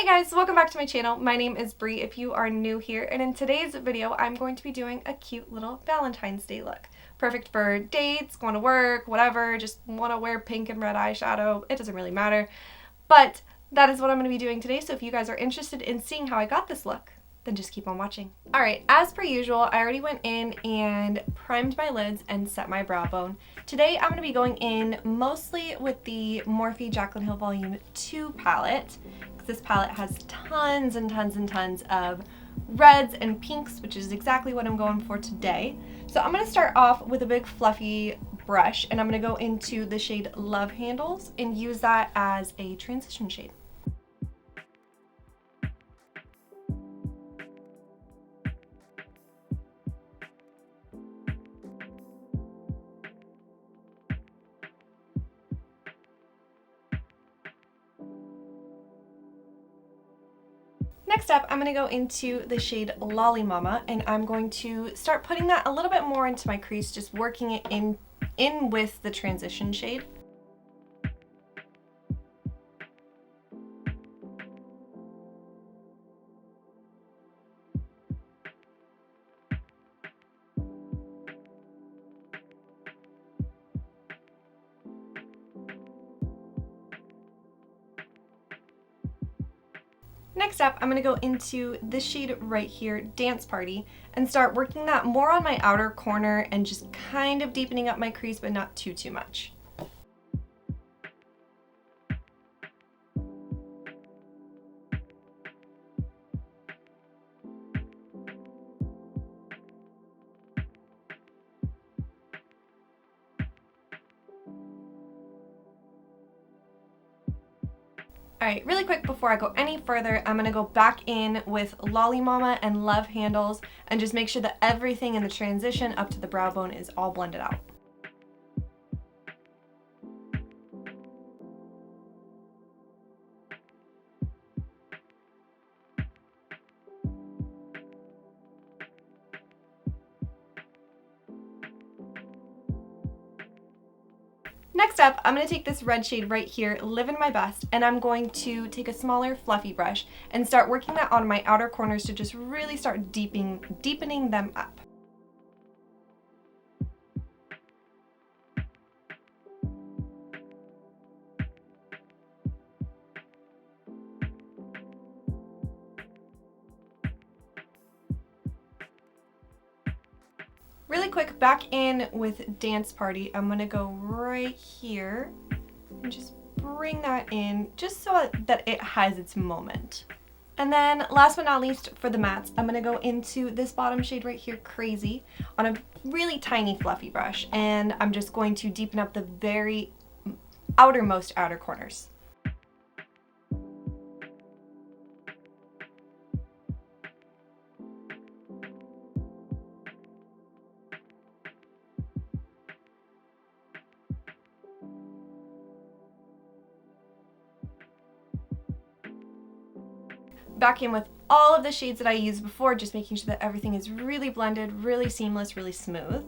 Guys, welcome back to my channel. My name is Bree if you are new here, and in today's video I'm going to be doing a cute little Valentine's Day look. Perfect for dates, going to work, whatever, just want to wear pink and red eyeshadow, it doesn't really matter. But that is what I'm going to be doing today, so if you guys are interested in seeing how I got this look, then just keep on watching. Alright, as per usual, I already went in and primed my lids and set my brow bone. Today I'm going to be going in mostly with the Morphe Jaclyn Hill Volume 2 palette. This palette has tons and tons and tons of reds and pinks, which is exactly what I'm going for today. So I'm going to start off with a big fluffy brush, and I'm going to go into the shade Love Handles and use that as a transition shade. Next up, I'm going to go into the shade Lolly Mama, and I'm going to start putting that a little bit more into my crease, just working it in with the transition shade. Next up, I'm going to go into this shade right here, Dance Party, and start working that more on my outer corner and just kind of deepening up my crease, but not too much. Alright, really quick before I go any further, I'm going to go back in with Lolly Mama and Love Handles and just make sure that everything in the transition up to the brow bone is all blended out. Next up, I'm going to take this red shade right here, Livin' My Best, and I'm going to take a smaller fluffy brush and start working that on my outer corners to just really start deepening them up. Really quick, back in with Dance Party, I'm going to go right here and just bring that in just so that it has its moment. And then last but not least for the mattes, I'm going to go into this bottom shade right here, Crazy, on a really tiny fluffy brush, and I'm just going to deepen up the very outermost outer corners. Back in with all of the shades that I used before, just making sure that everything is really blended, really seamless, really smooth.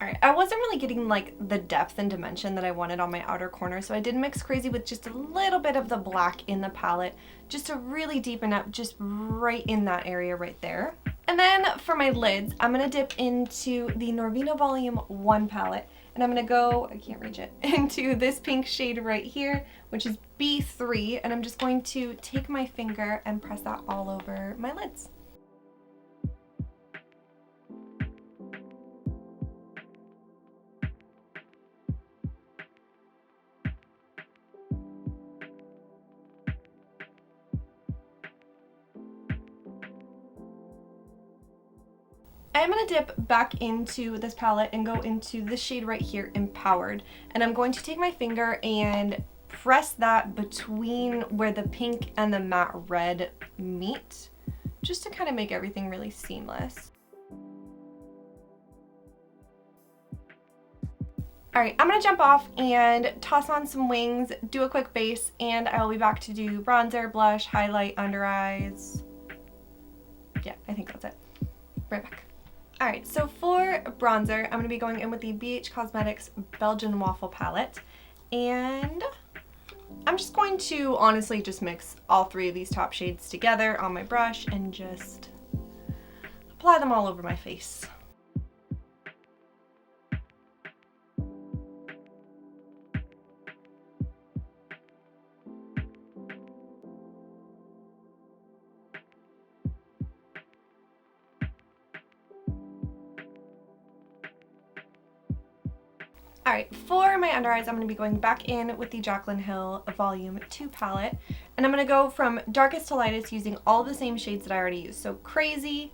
Alright, I wasn't really getting like the depth and dimension that I wanted on my outer corner, so I did mix Crazy with just a little bit of the black in the palette just to really deepen up just right in that area right there. And then for my lids, I'm going to dip into the Norvina Volume 1 palette, and I'm going to go, I can't reach it, into this pink shade right here, which is B3, and I'm just going to take my finger and press that all over my lids. I'm going to dip back into this palette and go into this shade right here, Empowered. And I'm going to take my finger and press that between where the pink and the matte red meet, just to kind of make everything really seamless. Alright, I'm going to jump off and toss on some wings, do a quick base, and I will be back to do bronzer, blush, highlight, under eyes. Yeah, I think that's it. Right back. Alright, so for bronzer, I'm going to be going in with the BH Cosmetics Belgian Waffle palette, and I'm just going to honestly just mix all three of these top shades together on my brush and just apply them all over my face. Alright, for my under eyes, I'm going to be going back in with the Jaclyn Hill Volume 2 palette. And I'm going to go from darkest to lightest using all the same shades that I already used. So Crazy,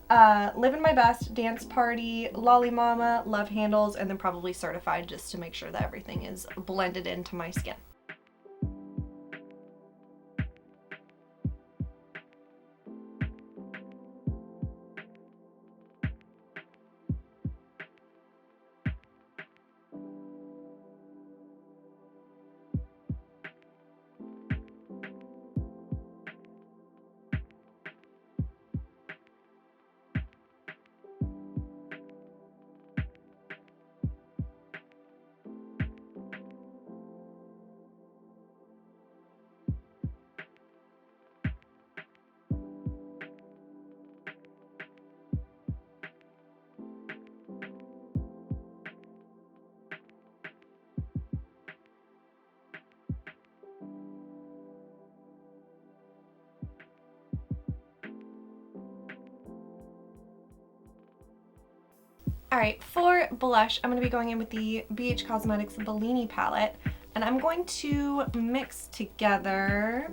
Living My Best, Dance Party, Lolly Mama, Love Handles, and then probably Certified, just to make sure that everything is blended into my skin. Alright, for blush, I'm going to be going in with the BH Cosmetics Bellini palette, and I'm going to mix together,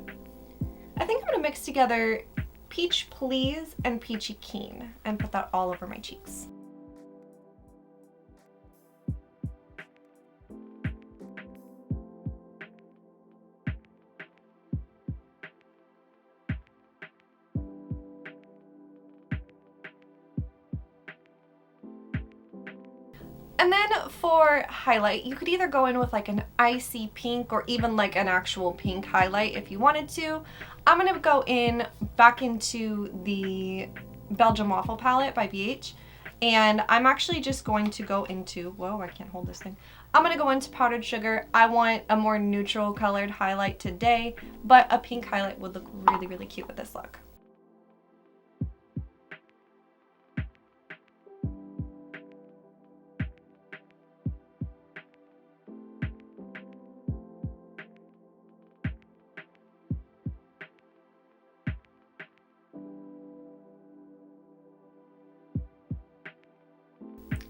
I think I'm going to mix together Peach Please and Peachy Keen, and put that all over my cheeks. And then for highlight, you could either go in with like an icy pink or even like an actual pink highlight if you wanted to. I'm going to go in back into the Belgian Waffle palette by BH. And I'm actually just going to go into, whoa, I can't hold this thing. I'm going to go into Powdered Sugar. I want a more neutral colored highlight today, but a pink highlight would look really, really cute with this look.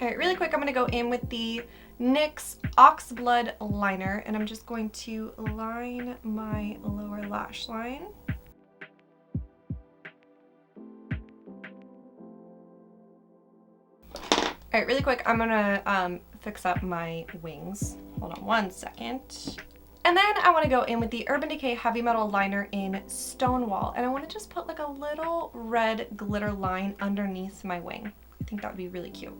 Alright, really quick, I'm going to go in with the NYX Oxblood liner, and I'm just going to line my lower lash line. Alright, really quick, I'm going to fix up my wings. Hold on one second. And then I want to go in with the Urban Decay Heavy Metal Liner in Stonewall, and I want to just put like a little red glitter line underneath my wing. I think that would be really cute.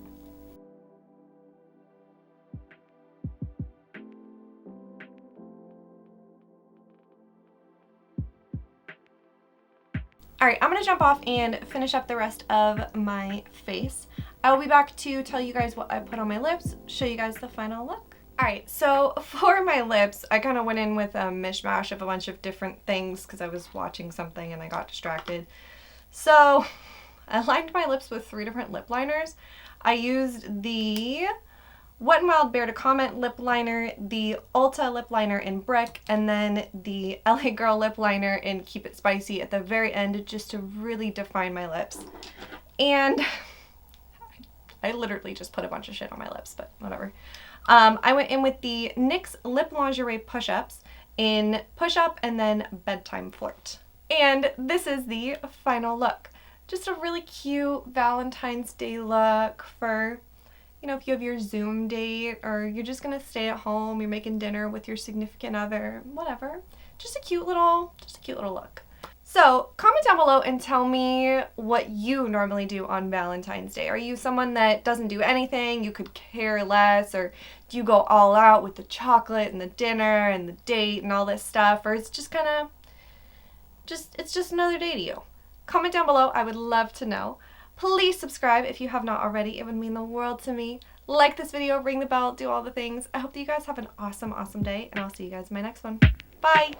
Alright, I'm going to jump off and finish up the rest of my face. I will be back to tell you guys what I put on my lips, show you guys the final look. Alright, so for my lips, I kind of went in with a mishmash of a bunch of different things because I was watching something and I got distracted. So I lined my lips with 3 different lip liners. I used the Wet n Wild Bear to Comment lip liner, the Ulta lip liner in Brick, and then the LA Girl lip liner in Keep It Spicy at the very end, just to really define my lips. And I literally just put a bunch of shit on my lips, but whatever. I went in with the NYX Lip Lingerie Push-Ups in Push Up and then Bedtime Flirt. And this is the final look. just a really cute Valentine's Day look for, you know, if you have your Zoom date or you're just gonna stay at home, you're making dinner with your significant other, whatever. Just a cute little look. So comment down below and tell me what you normally do on Valentine's Day. Are you someone that doesn't do anything, you could care less, or do you go all out with the chocolate and the dinner and the date and all this stuff, or it's just kind of, it's just another day to you? Comment down below, I would love to know. Please subscribe if you have not already, it would mean the world to me. Like this video, ring the bell, do all the things. I hope that you guys have an awesome, awesome day, and I'll see you guys in my next one. Bye!